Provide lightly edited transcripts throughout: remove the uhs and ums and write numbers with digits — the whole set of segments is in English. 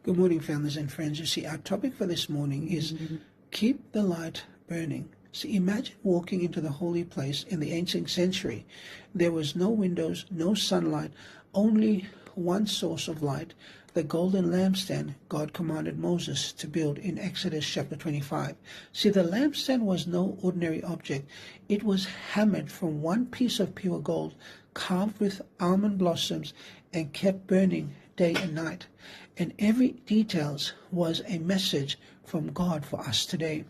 Good morning, families and friends. You see, our topic for this morning is keep the light burning. See, imagine walking into the holy place in the ancient century. There was no windows, no sunlight, only one source of light, the golden lampstand God commanded Moses to build in Exodus chapter 25. See, the lampstand was no ordinary object. It was hammered from one piece of pure gold, carved with almond blossoms, and kept burning day and night. And every details was a message from God for us today.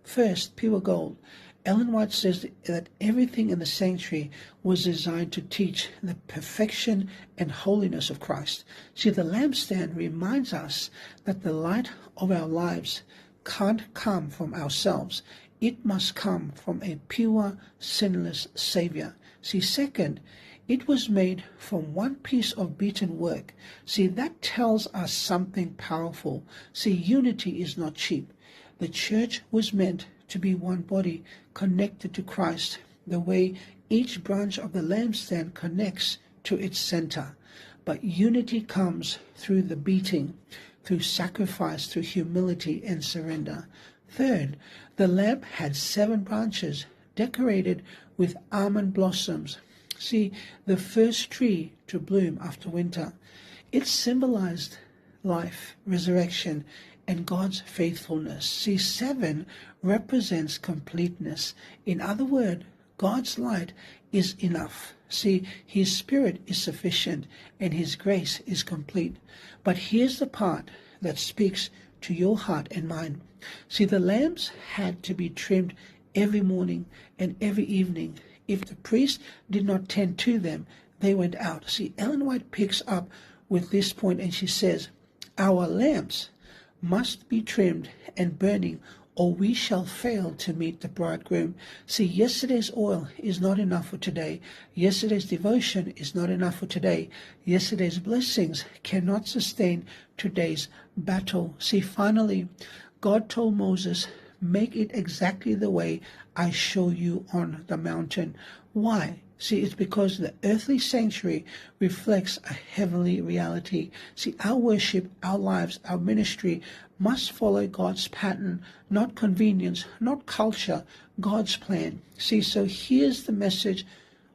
First, pure gold. Ellen White says that everything in the sanctuary was designed to teach the perfection and holiness of Christ. See, the lampstand reminds us that the light of our lives can't come from ourselves. It must come from a pure, sinless Savior. See, second, it was made from one piece of beaten work. See, that tells us something powerful. See, unity is not cheap. The church was meant to be one body connected to Christ, the way each branch of the lampstand connects to its center. But unity comes through the beating, through sacrifice, through humility and surrender. Third, the lamp had 7 branches decorated with almond blossoms. See, the first tree to bloom after winter. It symbolized life, resurrection, and God's faithfulness. See, 7 represents completeness. In other words, God's light is enough. See, His Spirit is sufficient and His grace is complete. But here's the part that speaks to your heart and mind. See, the lamps had to be trimmed every morning and every evening. If the priest did not tend to them, they went out. See, Ellen White picks up with this point and she says, our lamps must be trimmed and burning, or we shall fail to meet the bridegroom. See, yesterday's oil is not enough for today. Yesterday's devotion is not enough for today. Yesterday's blessings cannot sustain today's battle. See, finally, God told Moses, make it exactly the way I show you on the mountain. Why? See, it's because the earthly sanctuary reflects a heavenly reality. See, our worship, our lives, our ministry must follow God's pattern, not convenience, not culture, God's plan. See, so here's the message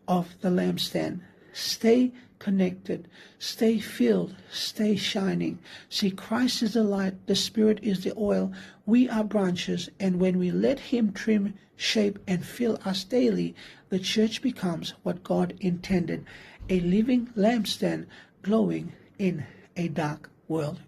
of the lampstand. Stay connected, stay filled, stay shining. See, Christ is the light, the Spirit is the oil, we are branches, and when we let Him trim, shape, and fill us daily, the church becomes what God intended, a living lampstand glowing in a dark world.